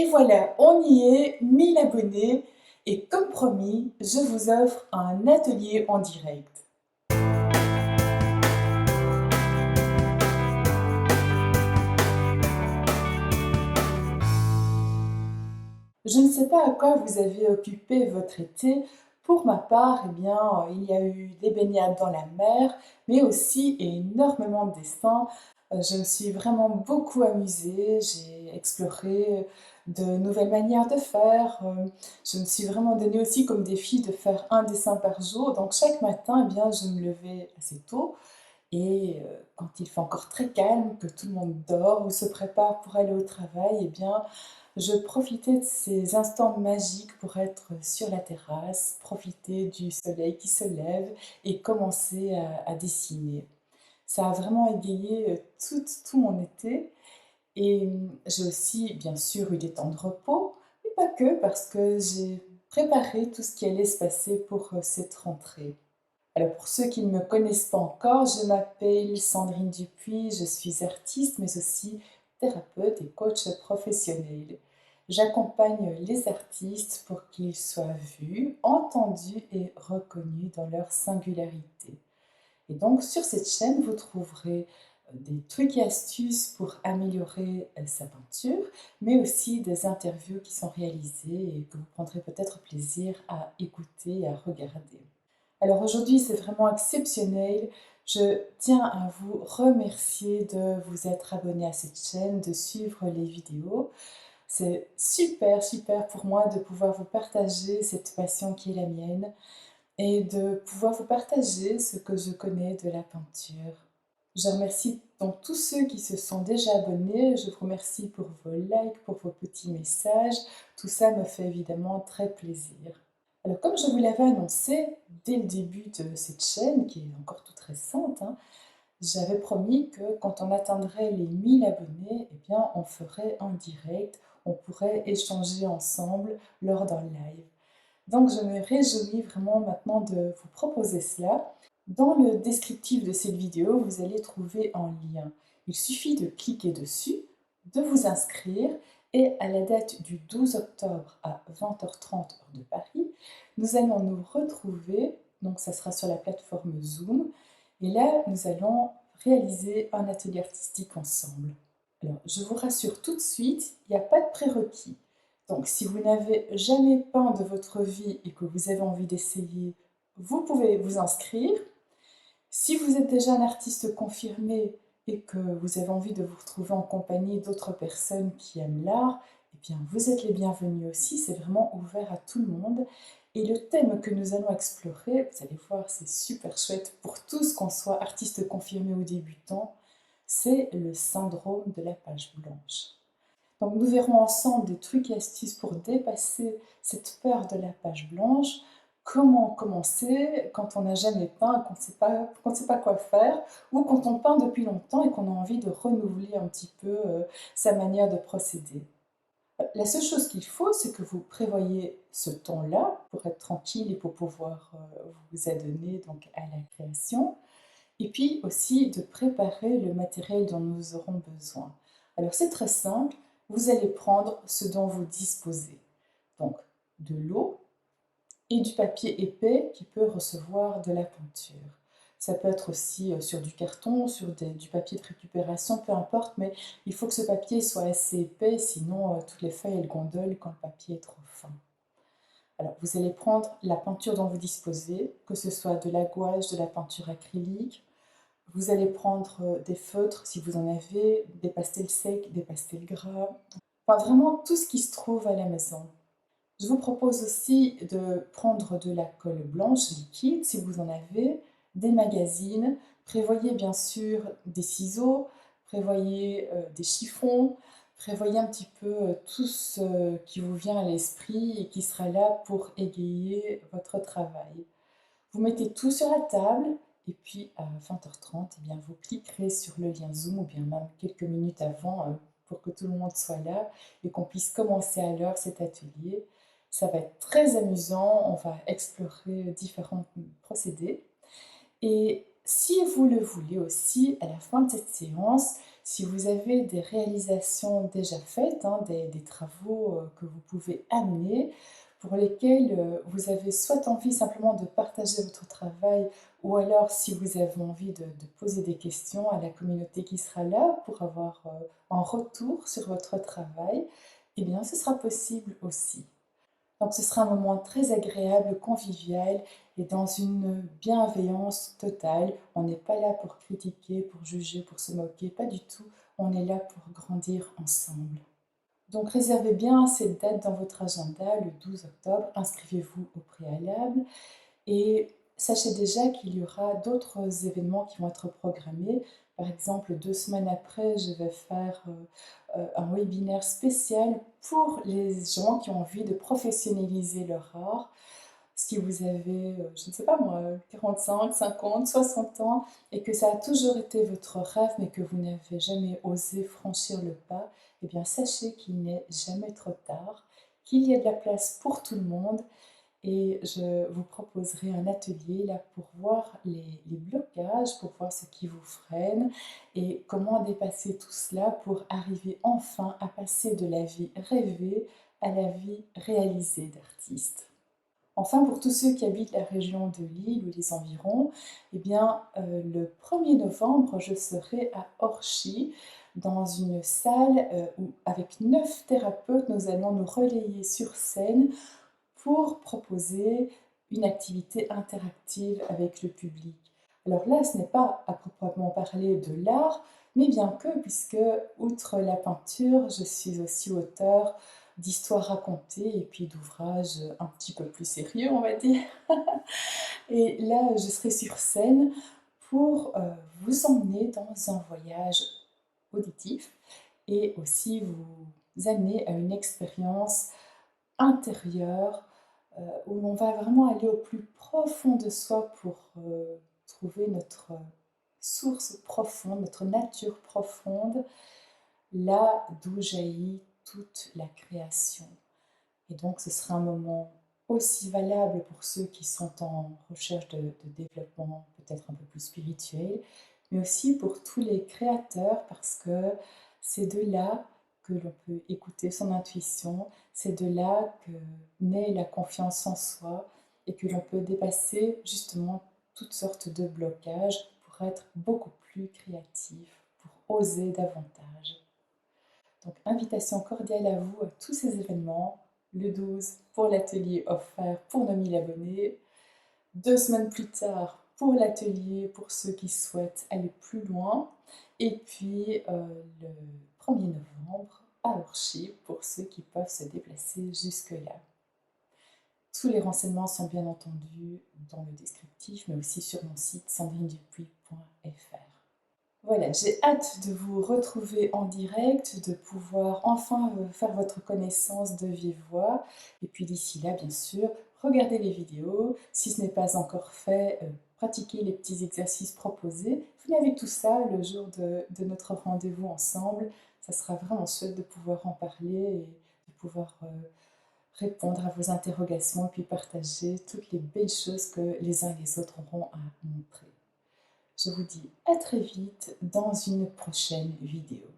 Et voilà, on y est, 1000 abonnés et comme promis, je vous offre un atelier en direct. Je ne sais pas à quoi vous avez occupé votre été. Pour ma part, eh bien, il y a eu des baignades dans la mer, mais aussi énormément de dessins. Je me suis vraiment beaucoup amusée, j'ai exploré de nouvelles manières de faire. Je me suis vraiment donné aussi comme défi de faire un dessin par jour. Donc chaque matin, eh bien, je me levais assez tôt et quand il fait encore très calme, que tout le monde dort ou se prépare pour aller au travail, eh bien, je profitais de ces instants magiques pour être sur la terrasse, profiter du soleil qui se lève et commencer à dessiner. Ça a vraiment égayé tout mon été et j'ai aussi bien sûr eu des temps de repos, mais pas que parce que j'ai préparé tout ce qui allait se passer pour cette rentrée. Alors pour ceux qui ne me connaissent pas encore, je m'appelle Sandrine Dupuis, je suis artiste mais aussi thérapeute et coach professionnel. J'accompagne les artistes pour qu'ils soient vus, entendus et reconnus dans leur singularité. Et donc sur cette chaîne, vous trouverez des trucs et astuces pour améliorer sa peinture, mais aussi des interviews qui sont réalisées et que vous prendrez peut-être plaisir à écouter et à regarder. Alors aujourd'hui, c'est vraiment exceptionnel. Je tiens à vous remercier de vous être abonné à cette chaîne, de suivre les vidéos. C'est super, super pour moi de pouvoir vous partager cette passion qui est la mienne et de pouvoir vous partager ce que je connais de la peinture. Je remercie donc tous ceux qui se sont déjà abonnés. Je vous remercie pour vos likes, pour vos petits messages. Tout ça me fait évidemment très plaisir. Alors comme je vous l'avais annoncé dès le début de cette chaîne, qui est encore toute récente, hein, j'avais promis que quand on atteindrait les 1000 abonnés, eh bien, on ferait un direct, on pourrait échanger ensemble lors d'un live. Donc je me réjouis vraiment maintenant de vous proposer cela. Dans le descriptif de cette vidéo, vous allez trouver un lien. Il suffit de cliquer dessus, de vous inscrire et à la date du 12 octobre à 20h30 heure de Paris, nous allons nous retrouver, donc ça sera sur la plateforme Zoom, et là nous allons réaliser un atelier artistique ensemble. Alors je vous rassure tout de suite, il n'y a pas de prérequis. Donc si vous n'avez jamais peint de votre vie et que vous avez envie d'essayer, vous pouvez vous inscrire. Si vous êtes déjà un artiste confirmé et que vous avez envie de vous retrouver en compagnie d'autres personnes qui aiment l'art, eh bien vous êtes les bienvenus aussi, c'est vraiment ouvert à tout le monde. Et le thème que nous allons explorer, vous allez voir, c'est super chouette pour tous, qu'on soit artiste confirmé ou débutant, c'est le syndrome de la page blanche. Donc nous verrons ensemble des trucs et astuces pour dépasser cette peur de la page blanche, comment commencer quand on n'a jamais peint, qu'on ne sait pas quoi faire, ou quand on peint depuis longtemps et qu'on a envie de renouveler un petit peu sa manière de procéder. La seule chose qu'il faut, c'est que vous prévoyez ce temps-là pour être tranquille et pour pouvoir vous adonner donc, à la création. Et puis aussi de préparer le matériel dont nous aurons besoin. Alors c'est très simple, vous allez prendre ce dont vous disposez. Donc de l'eau et du papier épais qui peut recevoir de la peinture. Ça peut être aussi sur du carton, sur du papier de récupération, peu importe, mais il faut que ce papier soit assez épais, sinon toutes les feuilles elles gondolent quand le papier est trop fin. Alors vous allez prendre la peinture dont vous disposez, que ce soit de la gouache, de la peinture acrylique. Vous allez prendre des feutres si vous en avez, des pastels secs, des pastels gras, enfin vraiment tout ce qui se trouve à la maison. Je vous propose aussi de prendre de la colle blanche liquide si vous en avez, des magazines, prévoyez bien sûr des ciseaux, prévoyez des chiffons, prévoyez un petit peu tout ce qui vous vient à l'esprit et qui sera là pour égayer votre travail. Vous mettez tout sur la table et puis à 20h30, eh bien, vous cliquerez sur le lien Zoom ou bien même quelques minutes avant pour que tout le monde soit là et qu'on puisse commencer à l'heure cet atelier. Ça va être très amusant, on va explorer différents procédés. Et si vous le voulez aussi, à la fin de cette séance, Si vous avez des réalisations déjà faites, hein, des travaux que vous pouvez amener, pour lesquels vous avez soit envie simplement de partager votre travail, ou alors si vous avez envie de poser des questions à la communauté qui sera là pour avoir un retour sur votre travail, eh bien ce sera possible aussi. Donc ce sera un moment très agréable, convivial et dans une bienveillance totale. On n'est pas là pour critiquer, pour juger, pour se moquer, pas du tout. On est là pour grandir ensemble. Donc réservez bien cette date dans votre agenda, le 12 octobre, inscrivez-vous au préalable et sachez déjà qu'il y aura d'autres événements qui vont être programmés. Par exemple, 2 semaines après, je vais faire un webinaire spécial pour les gens qui ont envie de professionnaliser leur art. Si vous avez, je ne sais pas moi, 45, 50, 60 ans et que ça a toujours été votre rêve mais que vous n'avez jamais osé franchir le pas, eh bien sachez qu'il n'est jamais trop tard, qu'il y a de la place pour tout le monde et je vous proposerai un atelier là pour voir les blocages, pour voir ce qui vous freine et comment dépasser tout cela pour arriver enfin à passer de la vie rêvée à la vie réalisée d'artiste. Enfin, pour tous ceux qui habitent la région de Lille ou les environs, eh bien, le 1er novembre, je serai à Orchy, dans une salle où, avec 9 thérapeutes, nous allons nous relayer sur scène pour proposer une activité interactive avec le public. Alors là, ce n'est pas à proprement parler de l'art, mais bien que, puisque, outre la peinture, je suis aussi auteur d'histoires racontées et puis d'ouvrages un petit peu plus sérieux, on va dire. Et là, je serai sur scène pour vous emmener dans un voyage auditif et aussi vous amener à une expérience intérieure où on va vraiment aller au plus profond de soi pour trouver notre source profonde, notre nature profonde, là d'où jaillit toute la création. Et donc ce sera un moment aussi valable pour ceux qui sont en recherche de développement peut-être un peu plus spirituel, mais aussi pour tous les créateurs parce que c'est de là que l'on peut écouter son intuition, c'est de là que naît la confiance en soi et que l'on peut dépasser justement toutes sortes de blocages pour être beaucoup plus créatif, pour oser davantage. Donc invitation cordiale à vous à tous ces événements, le 12 pour l'atelier offert pour nos 1000 abonnés, 2 semaines plus tard pour l'atelier pour ceux qui souhaitent aller plus loin, et puis le 1er novembre à Orchy pour ceux qui peuvent se déplacer jusque-là. Tous les renseignements sont bien entendu dans le descriptif, mais aussi sur mon site sandrinedupuis.fr. Voilà, j'ai hâte de vous retrouver en direct, de pouvoir enfin faire votre connaissance de vive voix. Et puis d'ici là, bien sûr, regardez les vidéos. Si ce n'est pas encore fait, pratiquez les petits exercices proposés. Venez avec tout ça le jour de notre rendez-vous ensemble. Ça sera vraiment chouette de pouvoir en parler et de pouvoir répondre à vos interrogations et puis partager toutes les belles choses que les uns et les autres auront à montrer. Je vous dis à très vite dans une prochaine vidéo.